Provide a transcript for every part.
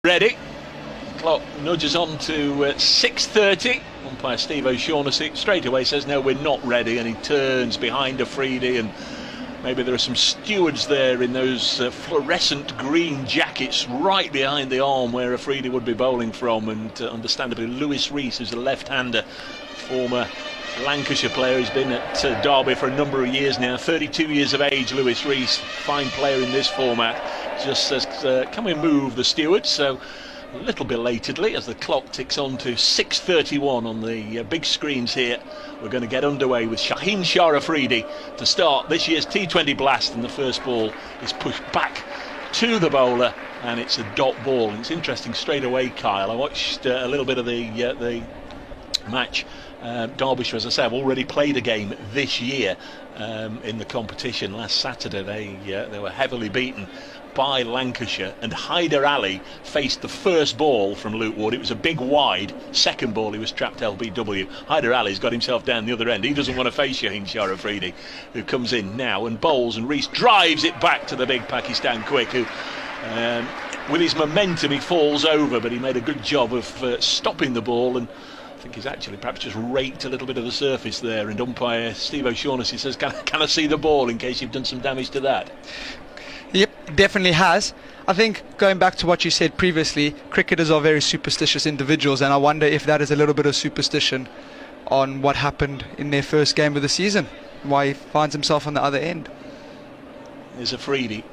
Ready. Clock nudges on to 6:30. Umpire Steve O'Shaughnessy straight away says no, we're not ready, and he turns behind Afridi, and maybe there are some stewards there in those fluorescent green jackets right behind the arm where Afridi would be bowling from, and understandably Lewis Rees, who's a left-hander, former Lancashire player, who's been at Derby for a number of years now, 32 years of age. Lewis Rees, fine player in this format, just says can we move the stewards? So a little belatedly, as the clock ticks on to 6:31 on the big screens here, we're going to get underway with Shaheen Afridi to start this year's T20 Blast, and the first ball is pushed back to the bowler, and it's a dot ball. And it's interesting straight away, Kyle, I watched a little bit of the match. Derbyshire, as I say, have already played a game this year in the competition. Last Saturday they were heavily beaten by Lancashire, and Haider Ali faced the first ball from Luke Wood. It was a big wide, second ball he was trapped LBW. Haider Ali's got himself down the other end. He doesn't want to face Shaheen Afridi, who comes in now and bowls, and Rees drives it back to the big Pakistan quick, who with his momentum he falls over, but he made a good job of stopping the ball, and I think he's actually perhaps just raked a little bit of the surface there, and umpire Steve O'Shaughnessy says can I see the ball in case you've done some damage to that. Yep, definitely has. I think going back to what you said previously, cricketers are very superstitious individuals, and I wonder if that is a little bit of superstition on what happened in their first game of the season, why he finds himself on the other end. There's Afridi,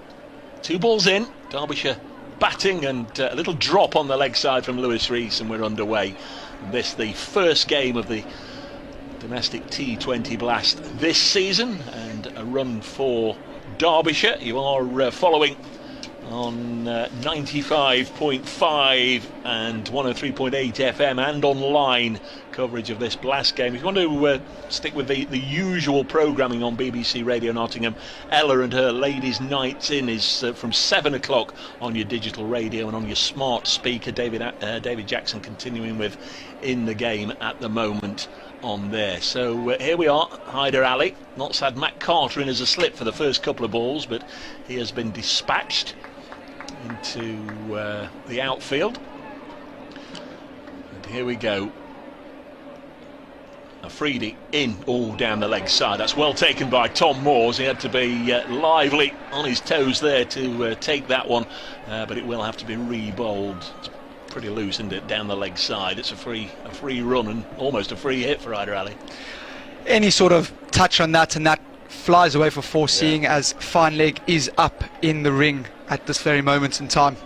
2 balls in, Derbyshire batting, and a little drop on the leg side from Lewis Rees, and we're underway. This the first game of the domestic T20 Blast this season, and a run for Derbyshire. You are following on 95.5 and 103.8 FM and online coverage of this Blast game. If you want to stick with the usual programming on BBC Radio Nottingham, Ella and her Ladies' Nights In is from 7 o'clock on your digital radio and on your smart speaker. David Jackson continuing with In the Game at the moment on there. So here we are, Haider Ali. Not had Matt Carter in as a slip for the first couple of balls, but he has been dispatched into the outfield. And here we go. Afridi in, all down the leg side. That's well taken by Tom Moores. He had to be lively on his toes there to take that one, but it will have to be re-bowled. It's pretty loose, isn't it, down the leg side. It's a free run and almost a free hit for Haider Ali. Any sort of touch on that, and that flies away for 4, seeing as fine leg is up in the ring at this very moment in time.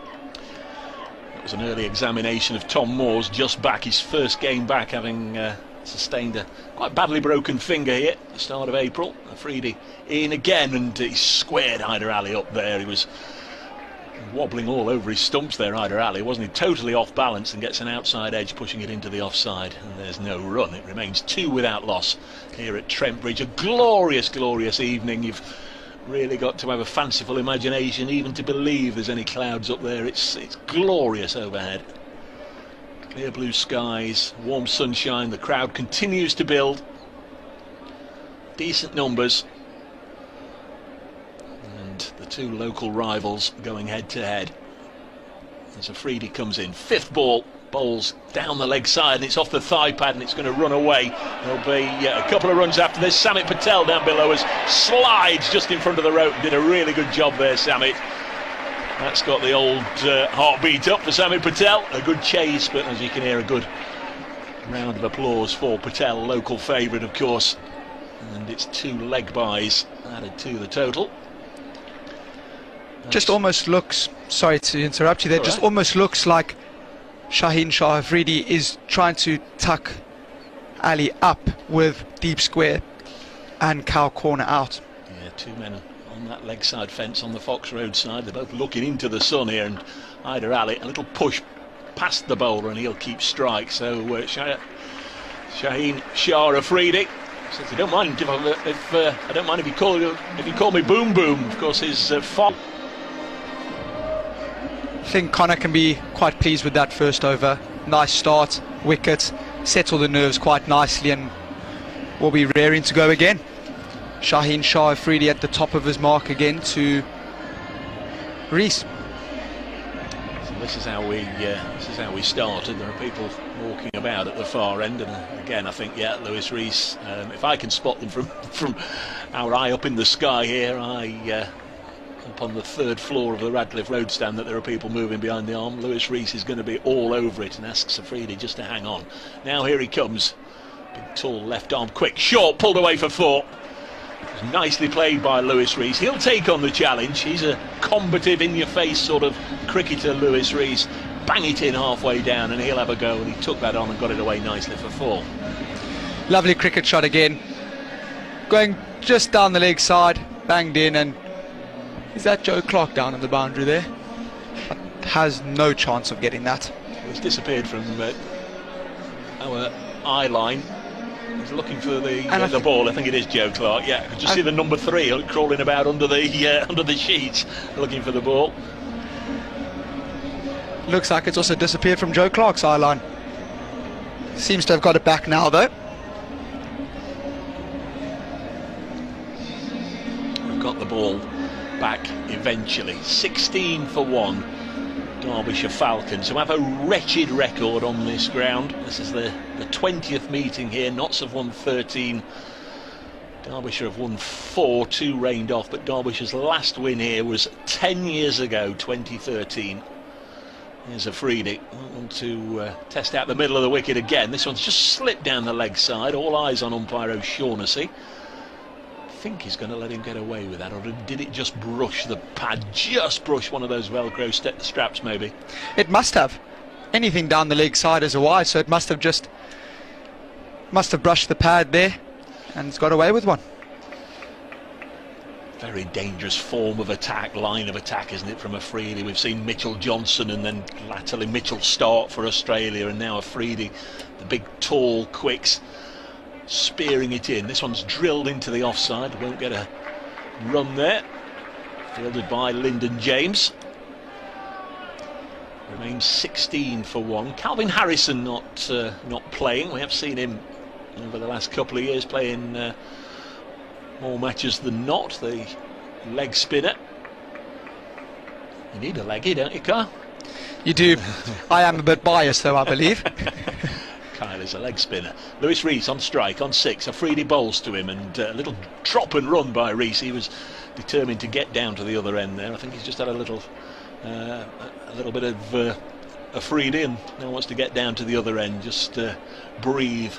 It was an early examination of Tom Moores, just back, his first game back, having sustained a quite badly broken finger here at the start of April. Afridi in again, and he squared Haider Ali up there. He was wobbling all over his stumps there, Haider Ali, wasn't he? Totally off balance, and gets an outside edge, pushing it into the offside, and there's no run. It remains 2 without loss here at Trent Bridge. A glorious, glorious evening. You've really got to have a fanciful imagination even to believe there's any clouds up there. It's glorious overhead. Clear blue skies, warm sunshine. The crowd continues to build. Decent numbers. The 2 local rivals going head to head. As Afridi comes in, 5th ball, bowls down the leg side, and it's off the thigh pad, and it's going to run away. There'll be a couple of runs after this. Samit Patel down below us slides just in front of the rope. Did a really good job there, Samit. That's got the old heartbeat up for Samit Patel. A good chase, but as you can hear, a good round of applause for Patel, local favourite of course, and it's 2 leg byes added to the total. Just almost looks, sorry to interrupt you there, just almost looks like Shaheen Afridi is trying to tuck Ali up with deep square and cow corner out. Yeah, 2 men on that leg side fence on the Fox Road side. They're both looking into the sun here, and Haider Ali, a little push past the bowler, and he'll keep strike. So Shaheen Afridi says, I don't mind if I don't mind if you call me Boom Boom. Of course, his father. I think Connor can be quite pleased with that first over. Nice start, wicket, settle the nerves quite nicely, and will be raring to go again. Shaheen Afridi at the top of his mark again to Rees. It's a this is how we started. There are people walking about at the far end, and again I think Lewis Rees, if I can spot them from our eye up in the sky here, up on the third floor of the Radcliffe Road stand, that there are people moving behind the arm. Lewis Rees is going to be all over it and asks Afridi just to hang on. Now here he comes, big tall left arm, quick short, pulled away for 4. Nicely played by Lewis Rees. He'll take on the challenge. He's a combative, in-your-face sort of cricketer, Lewis Rees. Bang it in halfway down and he'll have a go, and he took that on and got it away nicely for 4. Lovely cricket shot again, going just down the leg side, banged in, and is that Joe Clark down on the boundary there? Has no chance of getting that. He's disappeared from our eye line. He's looking for the ball. I think it is Joe Clark. Yeah, I could just see the number 3 crawling about under the sheets, looking for the ball. Looks like it's also disappeared from Joe Clark's eye line. Seems to have got it back now, though. We've got the ball back eventually. 16 for 1. Derbyshire Falcons, who have a wretched record on this ground. This is the 20th meeting here. Notts have won 13. Derbyshire have won 4, 2 rained off, but Derbyshire's last win here was 10 years ago, 2013. Here's Afridi, want to test out the middle of the wicket again. This one's just slipped down the leg side. All eyes on umpire O'Shaughnessy. I think he's going to let him get away with that, or did it just brush the pad, just brush one of those Velcro straps maybe? It must have. Anything down the leg side is a wide, so it must have brushed the pad there, and it's got away with one. Very dangerous form of attack, line of attack, isn't it, from Afridi? We've seen Mitchell Johnson and then latterly Mitchell Stark for Australia, and now Afridi, the big tall quicks, spearing it in. This one's drilled into the offside, won't get a run there. Fielded by Lyndon James. Remains 16 for 1. Calvin Harrison not playing. We have seen him over the last couple of years playing more matches than not. The leg spinner. You need a leggy, don't you, Carl? You do. I am a bit biased, though, I believe. Kyle is a leg spinner. Lewis Rees on strike on 6. Afridi bowls to him, and a little drop and run by Rees. He was determined to get down to the other end there. I think he's just had a little bit of Afridi, and now wants to get down to the other end. Just breathe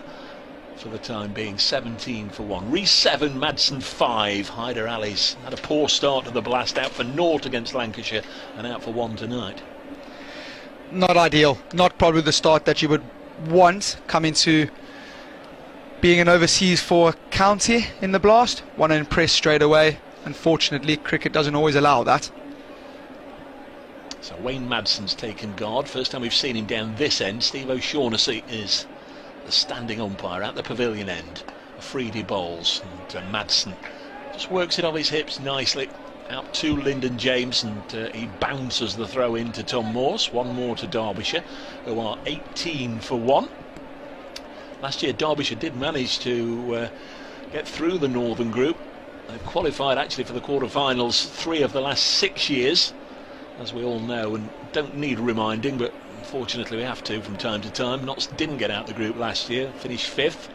for the time being. 17 for 1. Rees 7, Madsen 5. Haider Ali's had a poor start to the blast, out for 0 against Lancashire and out for 1 tonight. Not ideal. Not probably the start that you would want coming to being an overseas for a county in the blast. Want to impress straight away. Unfortunately, cricket doesn't always allow that. So Wayne Madsen's taken guard. First time we've seen him down this end. Steve O'Shaughnessy is the standing umpire at the pavilion end. Afridi bowls, and Madsen just works it off his hips nicely. Out to Lyndon James, and he bounces the throw in to Tom Morse. 1 more to Derbyshire, who are 18 for 1. Last year Derbyshire did manage to get through the Northern Group. They've qualified actually for the quarter-finals 3 of the last 6 years, as we all know, and don't need reminding, but unfortunately we have to from time to time. Notts didn't get out the group last year, finished 5th,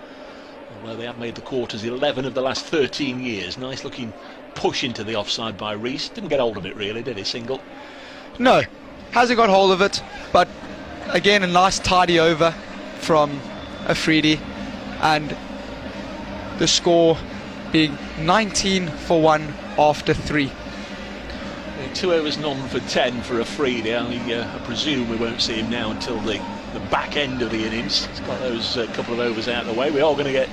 although they have made the quarters 11 of the last 13 years. Nice looking push into the offside by Rees. Didn't get hold of it really, did he? Single? No, hasn't got hold of it, but again a nice tidy over from Afridi, and the score being 19 for 1 after 3. 2 overs none for 10 for Afridi. I presume we won't see him now until the back end of the innings. He's got those couple of overs out of the way. We are going to get